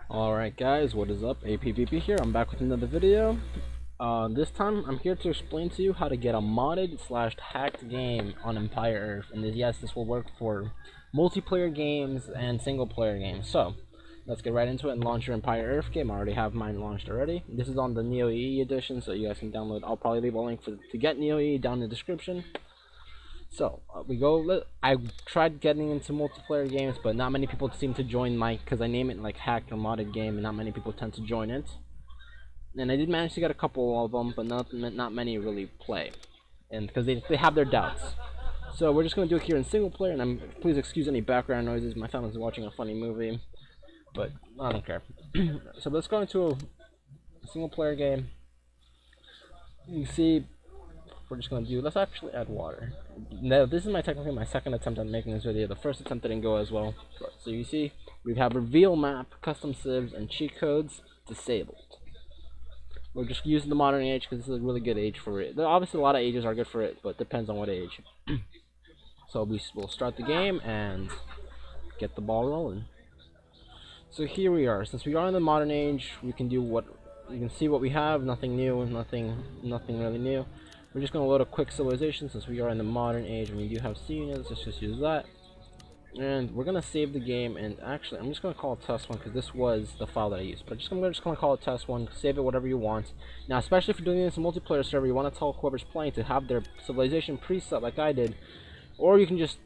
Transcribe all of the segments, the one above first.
Alright guys, what is up? APVP here. I'm back with another video. This time I'm here to explain to you how to get a modded slash hacked game on Empire Earth. And yes, this will work for multiplayer games and single player games. So let's get right into it and launch your Empire Earth game. I already have mine launched already. This is on the Neo EE edition, so you guys can download. I'll probably leave a link to get Neo EE down in the description. So I tried getting into multiplayer games, but not many people seem to join because I name it like hacked or modded game, and not many people tend to join it. And I did manage to get a couple of them, but not many really play, and because they have their doubts. So we're just gonna do it here in single player, and please excuse any background noises. My family's watching a funny movie, but I don't care. So let's go into a single player game. You can see. We're just going to do, let's actually add water. Now, this is technically my second attempt at making this video. The first attempt didn't go as well. So you see, we have reveal map, custom civs, and cheat codes disabled. We're just using the modern age because this is a really good age for it. Obviously, a lot of ages are good for it, but it depends on what age. So we'll start the game and get the ball rolling. So here we are. Since we are in the modern age, we can do what, you can see what we have. Nothing new, nothing really new. We're just going to load a quick civilization since we are in the modern age and we do have C units. Let's just use that. And we're going to save the game, and actually I'm just going to call it test 1 because this was the file that I used. But I'm just going to call it test 1, save it whatever you want. Now, especially if you're doing this in a multiplayer server, you want to tell whoever's playing to have their civilization preset like I did. Or you can just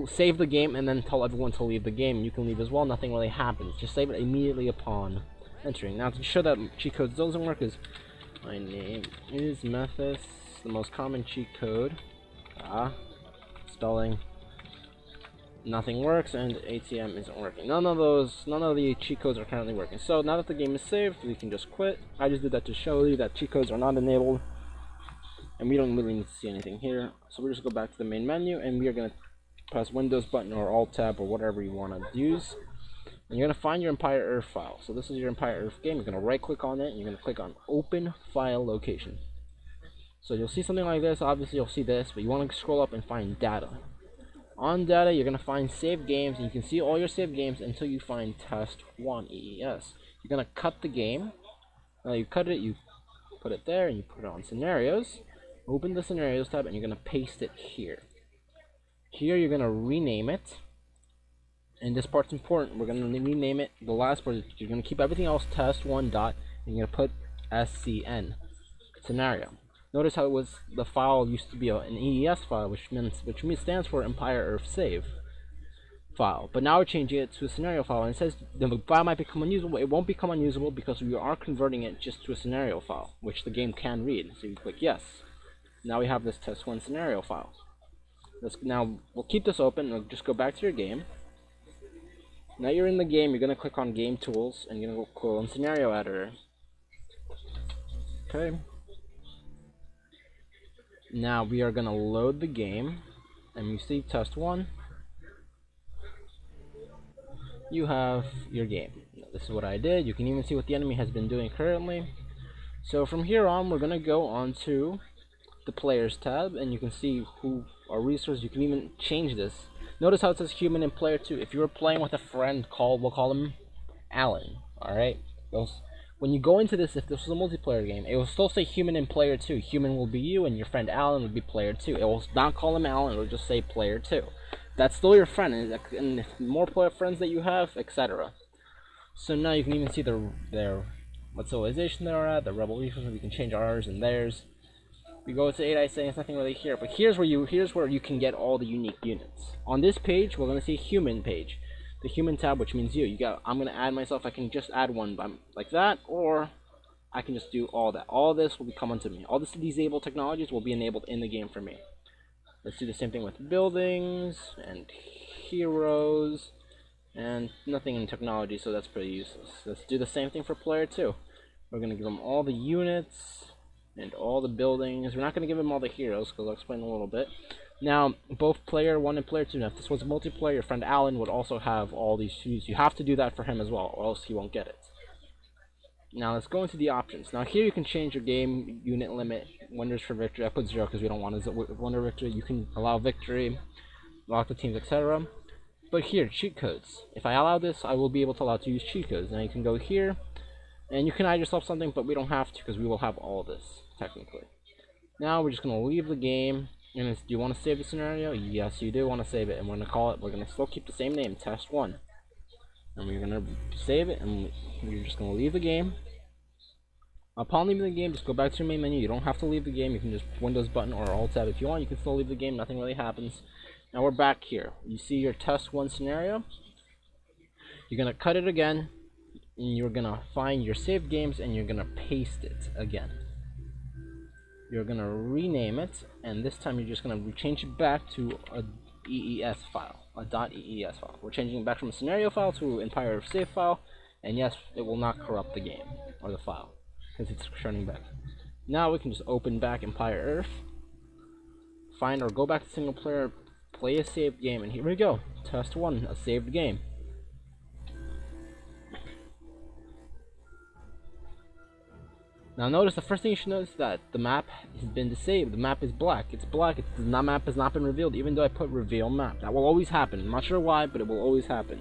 save the game and then tell everyone to leave the game. You can leave as well, nothing really happens. Just save it immediately upon entering. Now, to show that cheat codes doesn't work is, my name is Methus, the most common cheat code. Spelling. Nothing works, and ATM isn't working. None of the cheat codes are currently working. So now that the game is saved, we can just quit. I just did that to show you that cheat codes are not enabled, and we don't really need to see anything here. So we're just go back to the main menu, and we are gonna press Windows button or Alt tab or whatever you want to use. And you're going to find your Empire Earth file. So this is your Empire Earth game. You're going to right click on it and you're going to click on Open File Location. So you'll see something like this. Obviously you'll see this, but you want to scroll up and find data. On data you're going to find save games, and you can see all your save games until you find test 1 EES. You're going to cut the game. Now you cut it, you put it there, and you put it on scenarios. Open the scenarios tab and you're going to paste it here. Here you're going to rename it. And this part's important. We're going to rename it. The last part, you're going to keep everything else test 1 dot, and you're going to put SCN, scenario. Notice how it was, the file used to be an EES file, which stands for Empire Earth Save file. But now we're changing it to a scenario file, and it says the file might become unusable. It won't become unusable because we are converting it just to a scenario file, which the game can read. So you click yes. Now we have this test 1 scenario file. Now we'll keep this open, and we'll just go back to your game. Now you're in the game, you're going to click on Game Tools, and you're going to go on Scenario Editor. Okay. Now we are going to load the game, and you see Test 1. You have your game. This is what I did. You can even see what the enemy has been doing currently. So from here on, we're going to go on to the Players tab, and you can see who our resources. You can even change this. Notice how it says human in player 2. If you were playing with a friend, we'll call him Alan. Alright? When you go into this, if this was a multiplayer game, it will still say human in player 2. Human will be you, and your friend Alan would be player 2. It will not call him Alan, it will just say player 2. That's still your friend, and if more player friends that you have, etc. So now you can even see what civilization they're at, the rebel resources. We can change ours and theirs. We go to 8, I say it's nothing really here, but here's where you can get all the unique units. On this page, we're gonna see human page, the human tab, which means you. I'm gonna add myself. I can just add one like that, or I can just do all that. All this will come onto me. All these disabled technologies will be enabled in the game for me. Let's do the same thing with buildings and heroes, and nothing in technology, so that's pretty useless. Let's do the same thing for player 2. We're gonna give them all the units and all the buildings. We're not going to give him all the heroes because I'll explain in a little bit. Now, both player 1 and player 2, now if this was multiplayer, your friend Alan would also have all these shoes. You have to do that for him as well, or else he won't get it. Now let's go into the options. Now here you can change your game unit limit, wonders for victory. I put 0 because we don't want to wonder victory. You can allow victory, lock the teams, etc. But here, cheat codes. If I allow this, I will be able to allow to use cheat codes. Now you can go here, and you can add yourself something, but we don't have to because we will have all this, technically. Now we're just going to leave the game, and do you want to save the scenario? Yes, you do want to save it, and we're going to call it, we're going to still keep the same name, Test 1. And we're going to save it, and we're just going to leave the game. Upon leaving the game, just go back to your main menu. You don't have to leave the game. You can just Windows button or Alt tab if you want. You can still leave the game. Nothing really happens. Now we're back here. You see your Test 1 scenario. You're going to cut it again, and you're going to find your saved games, and you're going to paste it again. You're going to rename it, and this time you're just going to change it back to a EES file, a .EES file. We're changing it back from a scenario file to Empire save file, and yes, it will not corrupt the game or the file because it's returning back. Now we can just open back Empire Earth, find or go back to single player, play a saved game, and here we go. Test 1, a saved game. Now notice the first thing you should notice is that the map has been disabled. The map is black. It's black. The map has not been revealed, even though I put reveal map. That will always happen. I'm not sure why, but it will always happen.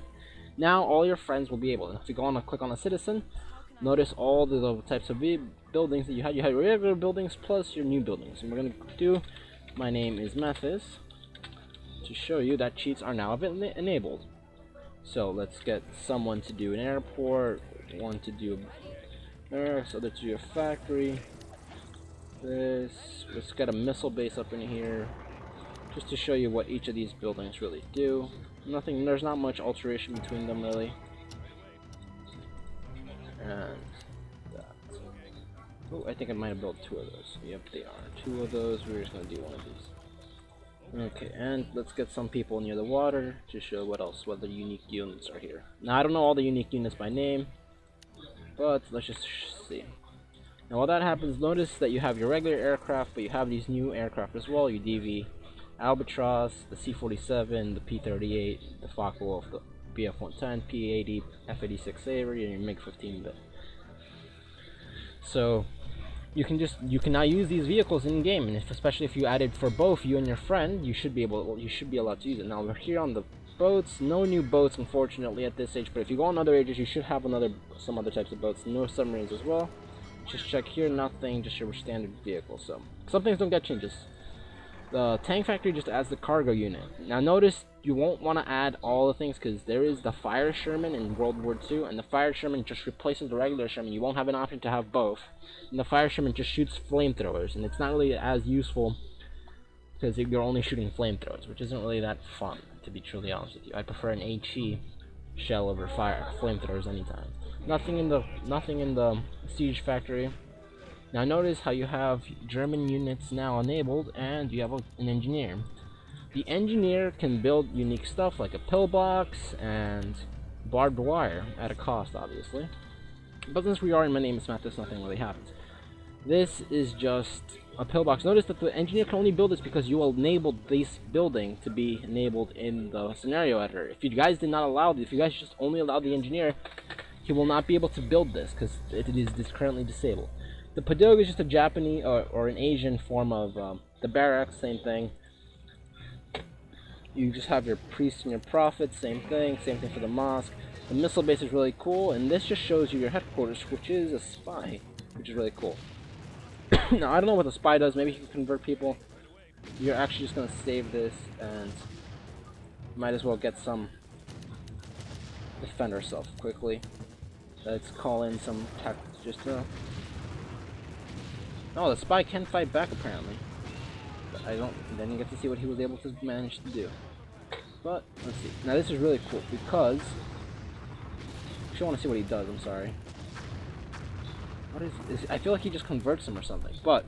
Now all your friends will be able. And if you go on and click on a citizen, notice all the types of buildings that you had. You had your regular buildings plus your new buildings. And we're gonna do. My name is Mathis to show you that cheats are now enabled. So let's get someone to do an airport, one to do so other to do a factory. Let's get a missile base up in here, just to show you what each of these buildings really do. There's not much alteration between them really. And that. Oh, I think I might have built 2 of those. Yep, they are 2 of those. We're just gonna do one of these. Okay, and let's get some people near the water to show what other unique units are here. Now I don't know all the unique units by name, but let's just see. Now while that happens, notice that you have your regular aircraft, but you have these new aircraft as well. Your DV Albatross, the C-47, the P-38, the Focke-Wulf, the BF-110, P-80, F-86 Avery, and your MiG-15 bit. So you can now use these vehicles in game, and especially if you added for both you and your friend, you should be allowed to use it. Now we're here on the boats. No new boats, unfortunately, at this age. But if you go on other ages, you should have some other types of boats. No submarines as well. Just check here, nothing. Just your standard vehicle. So some things don't get changes. The tank factory just adds the cargo unit. Now notice you won't want to add all the things because there is the Fire Sherman in World War II, and the Fire Sherman just replaces the regular Sherman. You won't have an option to have both. And the Fire Sherman just shoots flamethrowers, and it's not really as useful because you're only shooting flamethrowers, which isn't really that fun, to be truly honest with you. I prefer an HE shell over flamethrowers anytime. Nothing in the siege factory. Now notice how you have German units now enabled, and you have an engineer. The engineer can build unique stuff like a pillbox and barbed wire at a cost, obviously. But since we are in My Name is Mathis, nothing really happens. This is just a pillbox. Notice that the engineer can only build this because you enabled this building to be enabled in the scenario editor. If you guys did not allow this, if you guys just only allowed the engineer, he will not be able to build this because it is currently disabled. The Padoga is just a Japanese or an Asian form of the barracks, same thing. You just have your priests and your prophets, same thing for the mosque. The missile base is really cool, and this just shows you your headquarters, which is a spy, which is really cool. Now, I don't know what the spy does. Maybe he can convert people. You're actually just going to save this, and might as well get some. Defend ourselves quickly. Let's call in some tactics just to. Oh, the spy can fight back apparently. But I didn't get to see what he was able to manage to do. But let's see. Now this is really cool because I actually want to see what he does. I'm sorry. What is this? I feel like he just converts him or something. But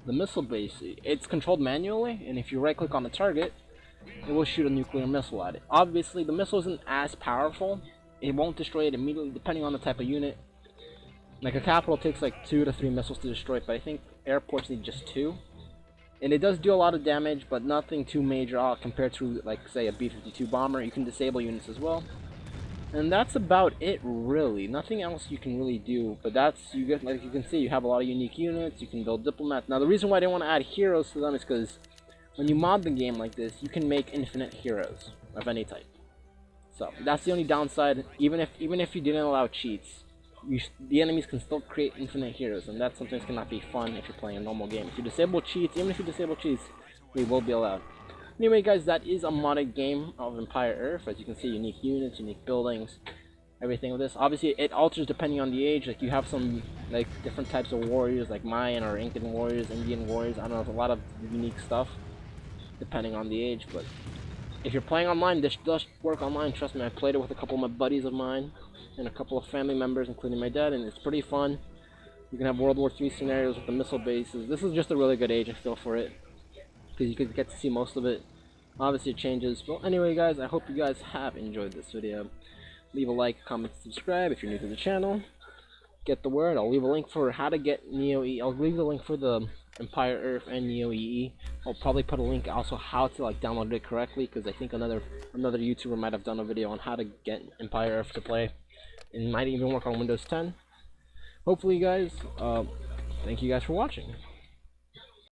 the missile base, it's controlled manually, and if you right click on the target, it will shoot a nuclear missile at it. Obviously, the missile isn't as powerful. It won't destroy it immediately, depending on the type of unit. Like a capital takes like 2 to 3 missiles to destroy it, but I think airports need just 2. And it does do a lot of damage, but nothing too major compared to, like, say, a B-52 bomber. You can disable units as well. And that's about it, really. Nothing else you can really do, but that's, like you can see, you have a lot of unique units. You can build diplomats. Now, the reason why I didn't want to add heroes to them is because when you mod the game like this, you can make infinite heroes of any type. So that's the only downside. Even if you didn't allow cheats, the enemies can still create infinite heroes, and that's something that's gonna be fun if you're playing a normal game. If you disable cheats, even if you disable cheats, they will be allowed. Anyway, guys, that is a modded game of Empire Earth. As you can see, unique units, unique buildings, everything with this. Obviously, it alters depending on the age. Like, you have some like different types of warriors, like Mayan or Incan warriors, Indian warriors. I don't know, there's a lot of unique stuff depending on the age. But if you're playing online, this does work online. Trust me, I played it with a couple of my buddies of mine and a couple of family members, including my dad, and it's pretty fun. You can have World War III scenarios with the missile bases. This is just a really good age, I feel, for it, because you could get to see most of it. Obviously, it changes. Well, anyway, guys, I hope you guys have enjoyed this video. Leave a like, comment, subscribe if you're new to the channel. Get the word. I'll leave a link for how to get Neo EE. I'll leave the link for the Empire Earth and Neo EE. I'll probably put a link also how to like download it correctly, because I think another YouTuber might have done a video on how to get Empire Earth to play. It might even work on Windows 10. Hopefully, guys. Thank you guys for watching.